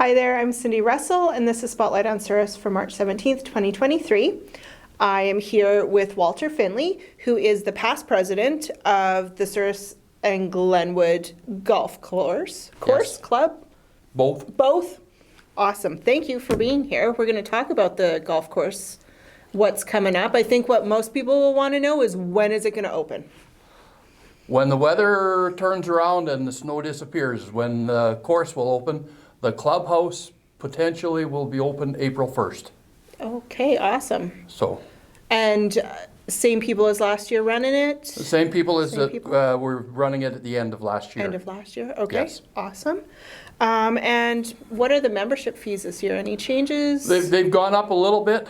Hi there, I'm Cindy Russell, and this is Spotlight on Souris for March 17th, 2023. I am here with Walt Finlay, who is the past president of the Souris and Glenwood Golf Club? Both? Awesome. Thank you for being here. We're going to talk about the golf course, what's coming up. I think what most people will want to know is when is it going to open? When the weather turns around and the snow disappears, when the course will open. The clubhouse potentially will be open April 1st. Okay, awesome. So. And same people as last year running it? The same people as were running it at the end of last year. End of last year, okay. Yes. Awesome. And what are the membership fees this year? Any changes? They've gone up a little bit.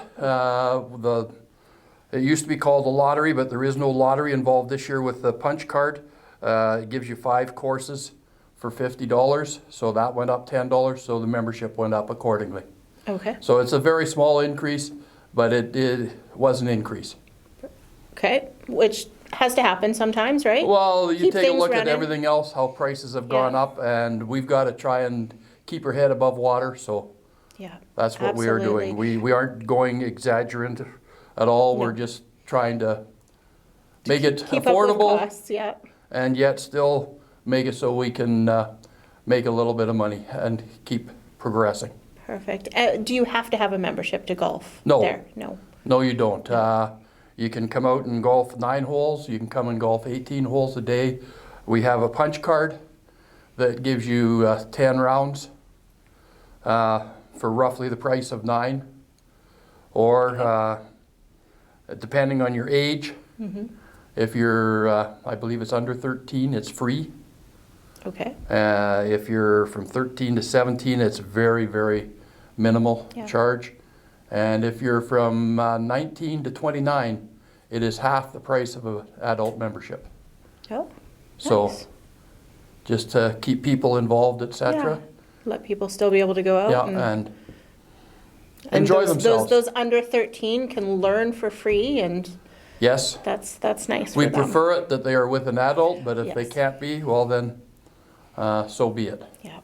It used to be called a lottery, but there is no lottery involved this year with the punch card. It gives you 5 courses for $50, so that went up $10, so the membership went up accordingly. Okay. So it's a very small increase, but it was an increase. Okay, which has to happen sometimes, right? Well, you Keep take a look running. at everything else, how prices have gone up, and we've got to try and keep our head above water, so yeah, that's what we are doing. We aren't going exaggerant at all. No. We're just trying to make it keep affordable, up with costs, yeah. And yet still make it so we can make a little bit of money and keep progressing. Perfect. Do you have to have a membership to golf? No. There? No. No, you don't. You can come out and golf 9 holes. You can come and golf 18 holes a day. We have a punch card that gives you 10 rounds for roughly the price of 9. Or depending on your age, if you're, I believe it's under 13, it's free. Okay. If you're from 13 to 17, it's very, very minimal charge. And if you're from 19 to 29, it is half the price of an adult membership. Oh, so nice. Just to keep people involved, etc. Yeah. Let people still be able to go out and enjoy themselves. Those under 13 can learn for free, and yes, that's nice. We prefer it that they are with an adult, but if they can't be, well then, so be it. Yeah.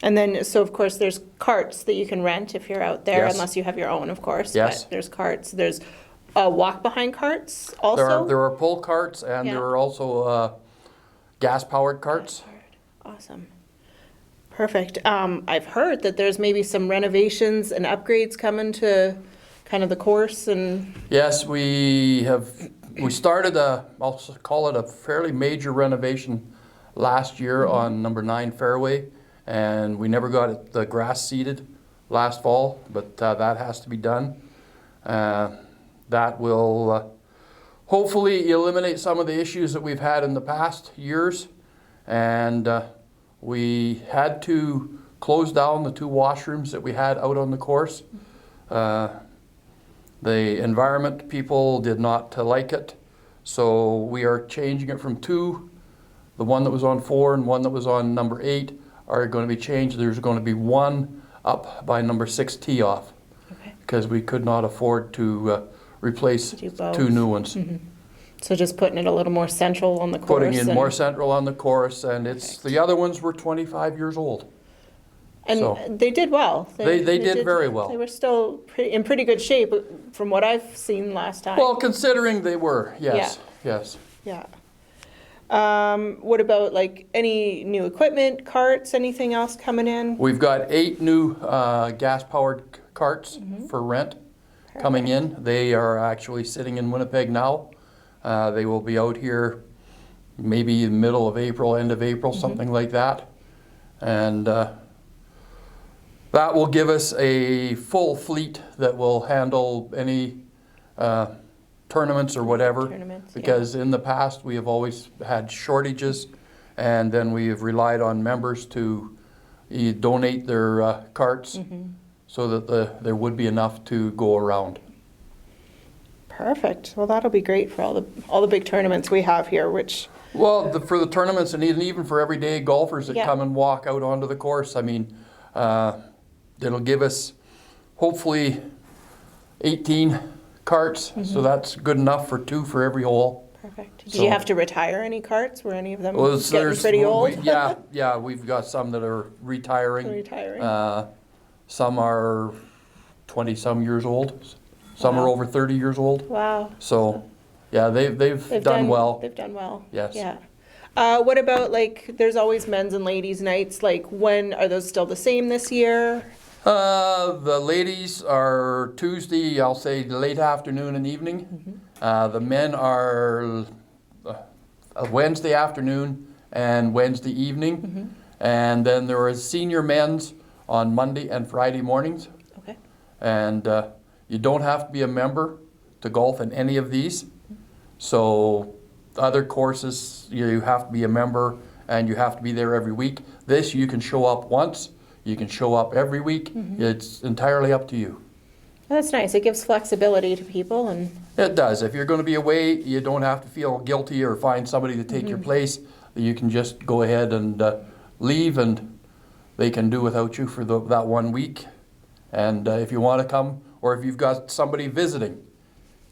And then, so of course, there's carts that you can rent if you're out there, unless you have your own, of course. Yes. But there's carts. There's walk-behind carts also? There are pull carts, and there are also gas-powered carts. Awesome. Perfect. I've heard that there's maybe some renovations and upgrades coming to kind of the course and... Yes, we started I'll call it a fairly major renovation last year on number 9 fairway, and we never got the grass seeded last fall, but that has to be done. That will hopefully eliminate some of the issues that we've had in the past years, and we had to close down the 2 washrooms that we had out on the course. The environment people did not like it, so we are changing it from 2. The one that was on 4 and one that was on number 8 are going to be changed. There's going to be 1 up by number 6 tee off, because we could not afford to replace 2 new ones. So just putting it a little more central on the course. Putting in more central on the course, and it's the other ones were 25 years old. And they did well. They did very well. They were still in pretty good shape from what I've seen last time. Well, considering they were, yes. Yeah. What about like any new equipment, carts, anything else coming in? We've got 8 new gas-powered carts for rent coming in. They are actually sitting in Winnipeg now. They will be out here maybe middle of April, end of April, something like that. And that will give us a full fleet that will handle any tournaments or whatever. Because in the past we have always had shortages, and then we have relied on members to donate their carts so that there would be enough to go around. Perfect. Well, that'll be great for all the big tournaments we have here, which... Well, for the tournaments, and even for everyday golfers that come and walk out onto the course, I mean, it'll give us hopefully 18 carts, so that's good enough for 2 for every hole. Perfect. Did So- you have to retire any carts? Were any of them Well, getting pretty old? Yeah, we've got some that are retiring. Retiring. Some are 20-some years old. Some Wow. are over 30 years old. Wow. So, yeah, they've done well. They've done well. Yes. Yeah. What about, like, there's always men's and ladies' nights. Like, when are those still the same this year? The ladies are Tuesday, I'll say late afternoon and evening. The men are Wednesday afternoon and Wednesday evening. And then there is senior men's on Monday and Friday mornings. Okay. And you don't have to be a member to golf in any of these. So other courses, you have to be a member and you have to be there every week. This, you can show up once, you can show up every week. It's entirely up to you. That's nice. It gives flexibility to people, and It does. If you're going to be away, you don't have to feel guilty or find somebody to take your place. You can just go ahead and leave, and they can do without you for that 1 week. And if you want to come, or if you've got somebody visiting,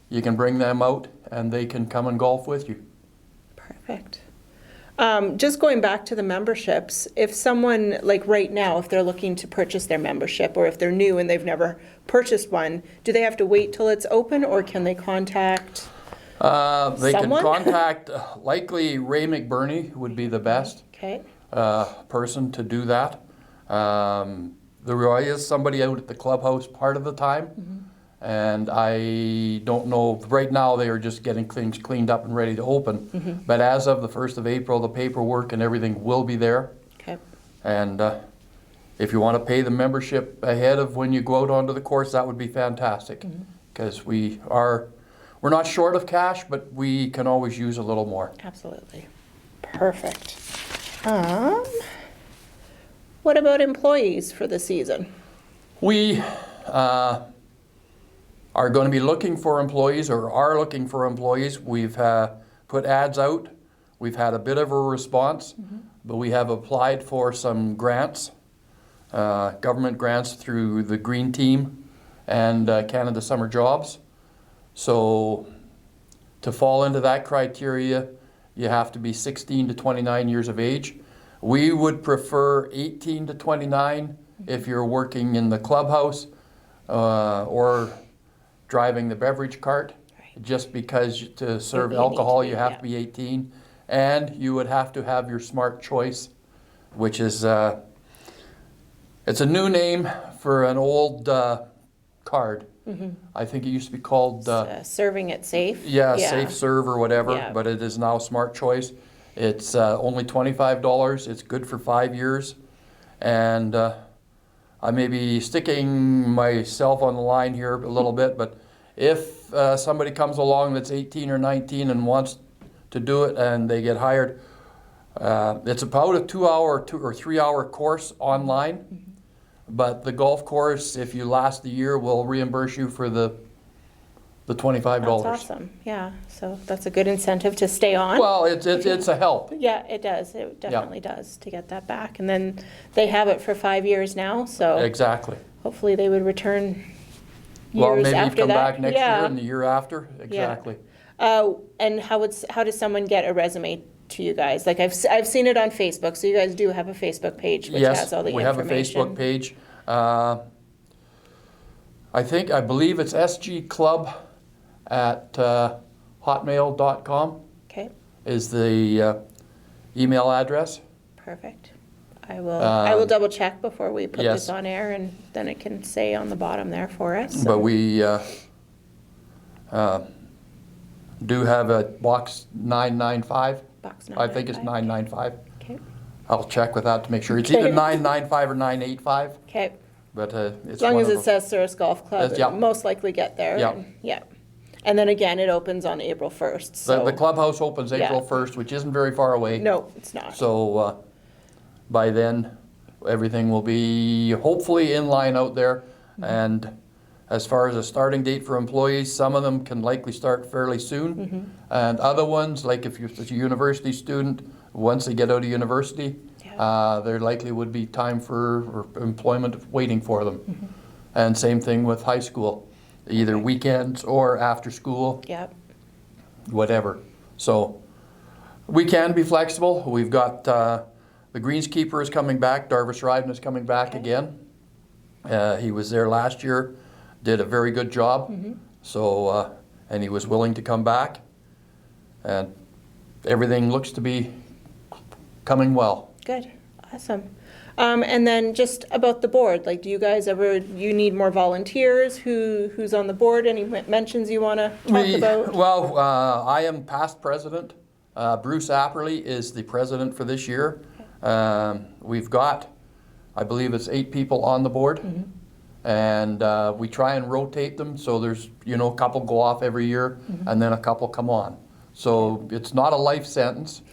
you can bring them out and they can come and golf with you. perfect. Just going back to the memberships, if someone, like right now, if they're looking to purchase their membership, or if they're new and they've never purchased one, do they have to wait till it's open, or can they contact? They Someone? can contact, likely Ray McBurney would be the best Okay. person to do that. There is somebody out at the clubhouse part of the time, and I don't know, right now they are just getting things cleaned up and ready to open. But as of the 1st of April, the paperwork and everything will be there. Okay. And if you want to pay the membership ahead of when you go out onto the course, that would be fantastic. Because we're not short of cash, but we can always use a little more. Absolutely. Perfect. What about employees for the season? We are going to be looking for employees, or are looking for employees. We've put ads out. We've had a bit of a response, but we have applied for some grants, government grants through the Green Team and Canada Summer Jobs. So to fall into that criteria, you have to be 16 to 29 years of age. We would prefer 18 to 29 if you're working in the clubhouse or driving the beverage cart, just because to serve You need to alcohol be, you have yeah. to be 18, and you would have to have your smart choice, which is it's a new name for an old card. I think it used to be called Serving it safe? Safe Serve or whatever, Yeah. but it is now Smart Choice. It's only $25. It's good for 5 years, and I may be sticking myself on the line here a little bit, but if somebody comes along that's 18 or 19 and wants to do it and they get hired, it's about a 2 hour or 3 hour course online, but the golf course, if you last the year, will reimburse you for the $25. That's awesome. Yeah, so that's a good incentive to stay on. Well, it's a help. Yeah, it does. It definitely does to get that back. And then they have it for 5 years now, so Exactly. hopefully they would return Well, years maybe after come that. back next year Yeah. and the year after. Exactly. And how does someone get a resume to you guys? Like I've seen it on Facebook, so you guys do have a Facebook page which Yes, has all the we have a information. Facebook page. I believe it's sgclub@hotmail.com Okay, is the email address. perfect. I will double check before we put yes. this on air, and then it can say on the bottom there for us. So. But we do have a box 995. Box I think it's 995. Okay. I'll check with that to make sure. It's Okay. either 995 or 985, Okay. but it's As long one as of it them. says Souris Golf Club, Yeah. it'll most likely get there. Yeah. Yeah. And then again, it opens on April 1st. So The clubhouse opens April Yeah. 1st, which isn't very far away. no, it's not. So by then, everything will be hopefully in line out there. And as far as a starting date for employees, some of them can likely start fairly soon. And other ones, like if you're a university student, once they get out of university, there likely would be time for employment waiting for them. And same thing with high school, either weekends or after school, Yep. whatever. So we can be flexible. We've got the greenskeeper is coming back. Darvis Ryden is coming back again. He was there last year, did a very good job. So, and he was willing to come back. And everything looks to be coming well. Good, awesome. And then just about the board, like, do you guys you need more volunteers? Who's on the board? Any mentions you want to talk about? Well, I am past president. Bruce April is the president for this year. We've got, I believe it's 8 people on the board. And we try and rotate them, so there's, a couple go off every year, and then a couple come on. So it's not a life sentence.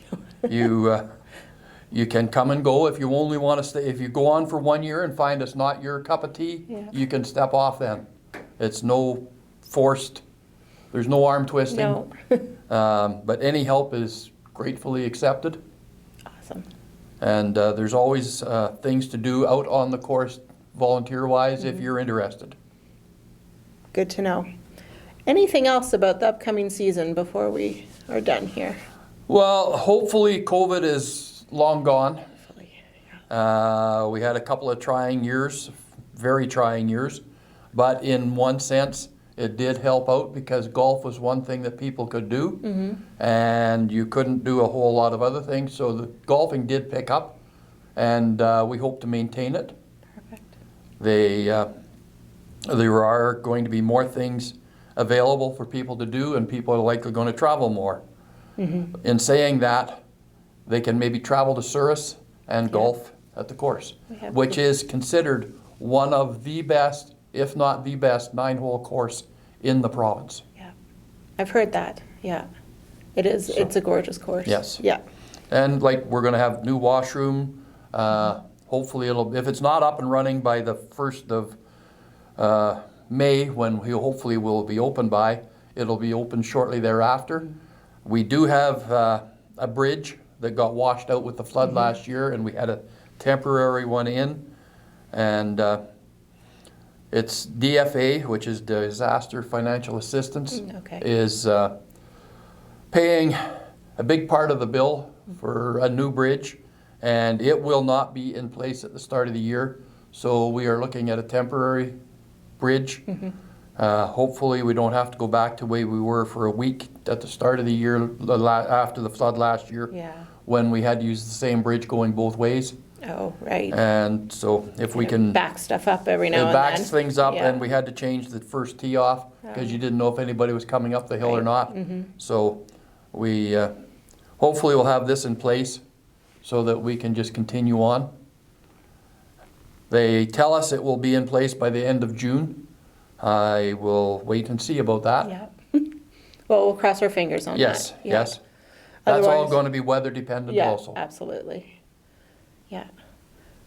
You can come and go if you only want to stay. If you go on for 1 year and find it's not your cup of tea, you can step off then. It's no forced, there's no arm twisting. No. But any help is gratefully accepted. Awesome. And there's always things to do out on the course volunteer-wise if you're interested. Good to know. Anything else about the upcoming season before we are done here? Well, hopefully COVID is long gone. Hopefully, We had a couple of trying years, very trying years, but in one sense, it did help out because golf was one thing that people could do, and you couldn't do a whole lot of other things, so the golfing did pick up, and we hope to maintain it. Perfect. There are going to be more things available for people to do, and people are likely going to travel more. In saying that, they can maybe travel to Souris and golf at the course, which is considered one of the best, if not the best, 9-hole course in the province. Yeah, I've heard that. Yeah, it is. So, it's a gorgeous course. Yes. Yeah. And like we're going to have new washroom. Hopefully, if it's not up and running by the 1st of May, when we hopefully will be open by, it'll be open shortly thereafter. We do have a bridge that got washed out with the flood last year, and we had a temporary one in, and it's DFA, which is Disaster Financial Assistance, is paying a big part of the bill for a new bridge, and it will not be in place at the start of the year, so we are looking at a temporary bridge. Hopefully we don't have to go back to the way we were for a week at the start of the year after the flood last year, when we had to use the same bridge going both ways. Oh, right. And so if we can back stuff up every now and then. It backs things up, and we had to change the first tee off because you didn't know if anybody was coming up the hill or not. So we hopefully will have this in place so that we can just continue on. They tell us it will be in place by the end of June. I will wait and see about that. Yeah. Well, we'll cross our fingers on Yes, that. yes. That's all going to be weather dependent also. Yeah, absolutely. Yeah.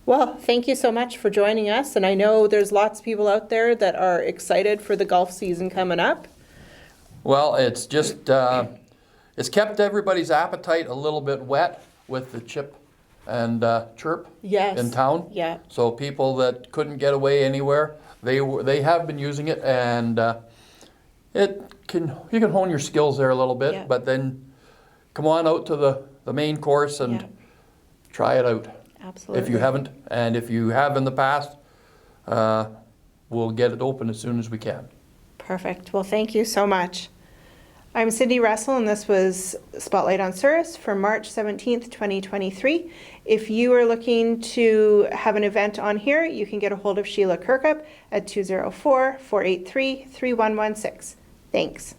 Well, thank you so much for joining us. And I know there's lots of people out there that are excited for the golf season coming up. Well, it's just, it's kept everybody's appetite a little bit wet with the chip and chirp in town. Yeah. So people that couldn't get away anywhere, they have been using it, and you can hone your skills there a little bit, but then come on out to the main course and try it out. Absolutely. If you haven't, and if you have in the past, we'll get it open as soon as we can. Perfect. Well, thank you so much. I'm Cindy Russell, and this was Spotlight on Souris for March 17th, 2023. If you are looking to have an event on here, you can get a hold of Sheila Kirkup at 204-483-3116. Thanks.